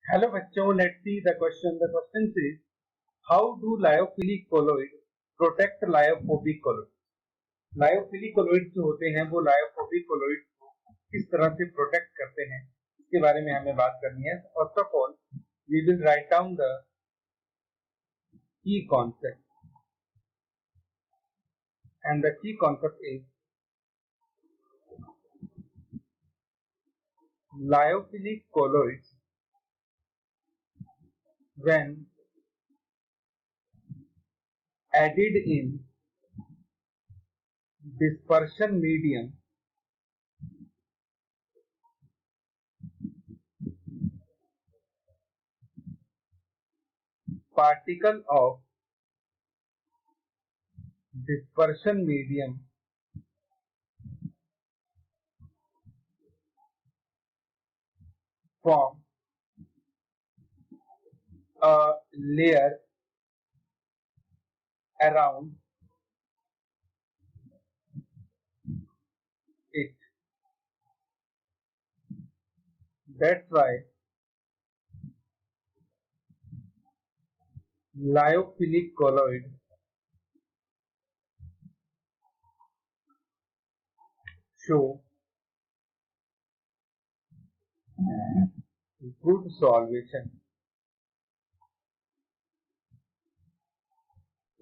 Hello बच्चों, let's see the question. The question is how do lyophilic colloid protect lyophobic colloid. Lyophilic colloid जो होते हैं वो lyophobic colloid को किस तरह से प्रोटेक्ट करते हैं, इसके बारे में हमें बात करनी है. First of all we will write down the key concept and the key concept is lyophilic colloids when added in dispersion medium particle of dispersion medium form a layer around it. That's why lyophilic colloid show good solvation.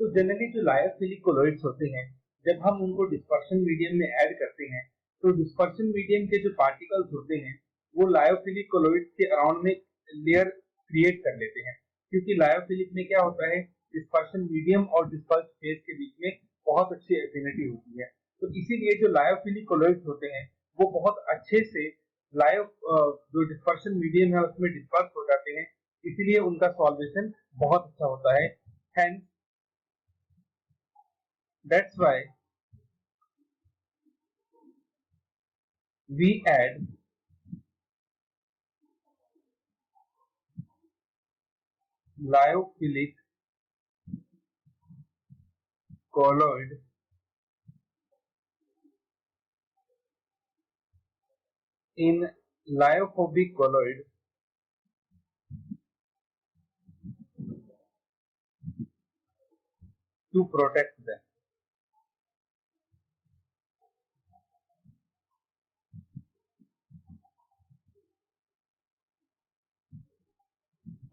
तो generally जो lyophilic colloids होते हैं, जब हम उनको dispersion medium में add करते हैं तो डिस्पर्शन मीडियम के जो पार्टिकल्स होते हैं वो लायोफिलिक कोलोइड्स के अराउंड में लेयर क्रिएट कर लेते हैं. क्योंकि लायोफिलिक में क्या होता है, डिस्पर्शन मीडियम और डिस्पर्स फेज के बीच में बहुत अच्छी एफिनिटी होती है. तो इसीलिए जो लायोफिलिक कोलोइड्स होते हैं वो बहुत अच्छे से लायो जो डिस्पर्शन मीडियम है उसमें डिस्पर्स हो जाते हैं, इसीलिए उनका सॉल्वेशन बहुत अच्छा होता है. Hence, that's why we add lyophilic colloid in lyophobic colloid to protect them.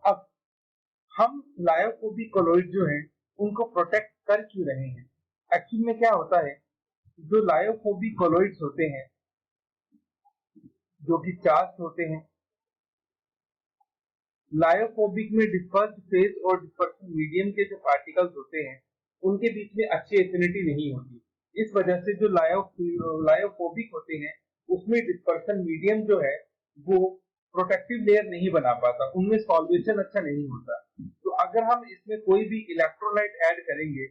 अब हम लायोफोबिक कोलोइड जो हैं उनको प्रोटेक्ट कर क्यों रहे हैं? एक्चुअली में क्या होता है, जो लायोफोबिक कोलोइड्स होते हैं जो कि चार्ज होते हैं, लायोफोबिक में डिस्पर्स्ड फेज और डिस्पर्शन मीडियम के जो पार्टिकल्स होते हैं उनके बीच में अच्छी एफिनिटी नहीं होती. इस वजह से जो लायोफोबिक होते हैं उसमें डिस्पर्शन मीडियम जो है वो प्रोटेक्टिव लेयर नहीं बना पाता, उनमें सॉल्वेशन अच्छा नहीं होता. तो अगर हम इसमें कोई भी इलेक्ट्रोलाइट ऐड करेंगे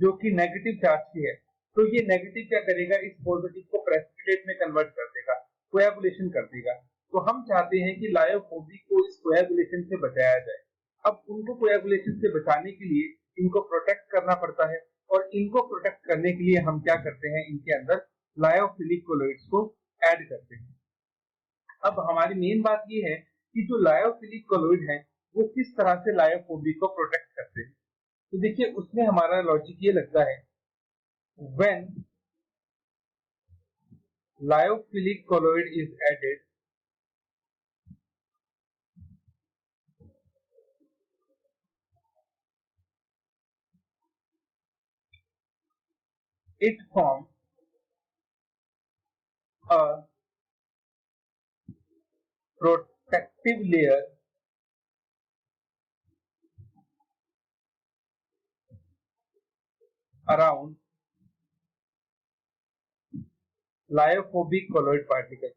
जो कि नेगेटिव चार्ज की है, तो ये नेगेटिव क्या करेगा, इस पॉजिटिव को प्रेसिपिटेट में कन्वर्ट कर देगा, कोएगुलेशन कर देगा. तो हम चाहते हैं कि लायोफोबिक को इस कोएगुलेशन से बचाया जाए. अब उनको कोएगुलेशन से बचाने के लिए इनको प्रोटेक्ट करना पड़ता है, और इनको प्रोटेक्ट करने के लिए हम क्या करते हैं, इनके अंदर लायोफिलिक कोलोइड्स को ऐड करते हैं. अब हमारी मेन बात ये है कि जो लायोफिलिक कोलोइड है वो किस तरह से लायोफोबिक को प्रोटेक्ट करते हैं. तो देखिए उसमें हमारा लॉजिक ये लगता है, when lyophilic colloid is added, it forms a protective layer around lyophobic colloid particle.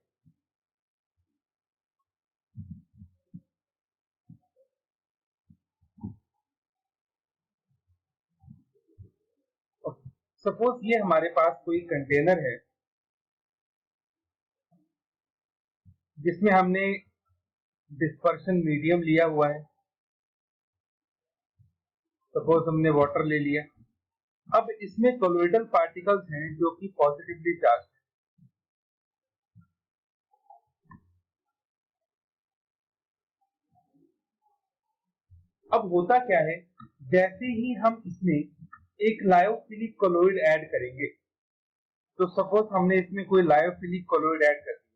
Suppose ये हमारे पास कोई कंटेनर है जिसमें हमने डिस्पर्शन मीडियम लिया हुआ है. सपोज हमने वाटर ले लिया. अब इसमें कोलोइडल पार्टिकल्स हैं जो कि पॉजिटिवली चार्ज. अब होता क्या है, जैसे ही हम इसमें एक लायोफिलिक कोलोइड ऐड करेंगे, तो सपोज हमने इसमें कोई लायोफिलिक कोलोइड ऐड कर दिया,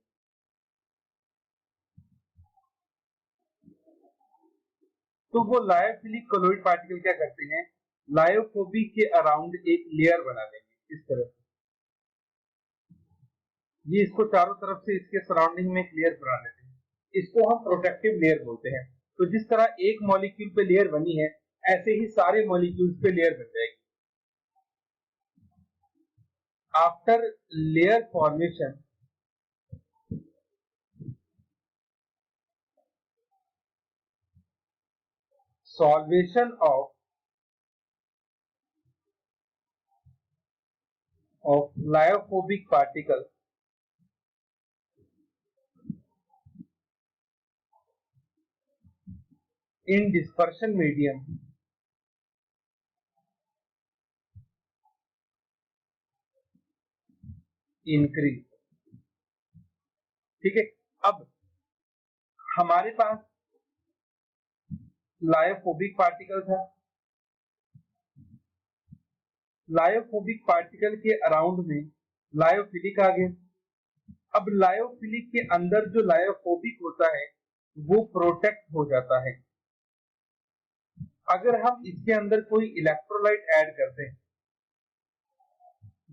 तो वो लायोफिलिक कोलोइड पार्टिकल क्या करते हैं, लायोफोबिक के अराउंड एक लेयर बना लेंगे इस तरह से। ये इसको चारों तरफ से इसके सराउंडिंग में एक लेयर बना लेते हैं, इसको हम प्रोटेक्टिव लेयर बोलते हैं। तो जिस तरह एक मॉलिक्यूल पे लेयर बनी है, ऐसे ही सारे मॉलिक्यूल्स पे लेयर बन जाएगी। After layer formation, solvation of lyophobic particle in dispersion medium increase। ठीक है, अब हमारे पास लायोफोबिक पार्टिकल था, लायोफोबिक पार्टिकल के अराउंड में लायोफिलिक आ गए। अब लायोफिलिक के अंदर जो लायोफोबिक होता है वो प्रोटेक्ट हो जाता है। अगर हम इसके अंदर कोई इलेक्ट्रोलाइट ऐड करते हैं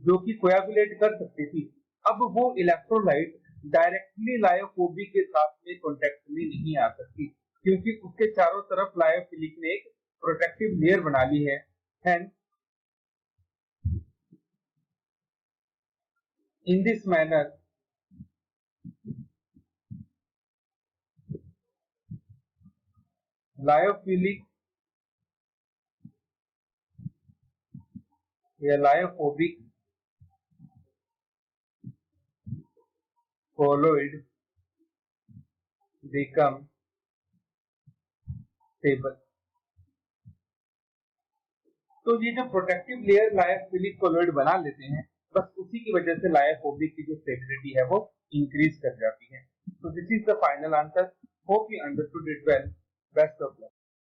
जो कि कोयागुलेट कर सकती थी, अब वो इलेक्ट्रोलाइट डायरेक्टली लायोफोबिक के साथ में कॉन्टेक्ट में नहीं आ सकती, क्योंकि उसके चारों तरफ लायोफिलिक ने एक प्रोटेक्टिव लेयर बना ली है। Hence, in this manner, lyophilic या लायोफोबिक कोलोइड बिकम स्टेबल। तो ये जो प्रोटेक्टिव लेयर लायोफिलिक कोलोइड बना लेते हैं, बस उसी की वजह से लायोफोबिक की जो स्टेबिलिटी है वो इंक्रीज कर जाती है। So this is the final answer. Hope you understood it well. Best of luck.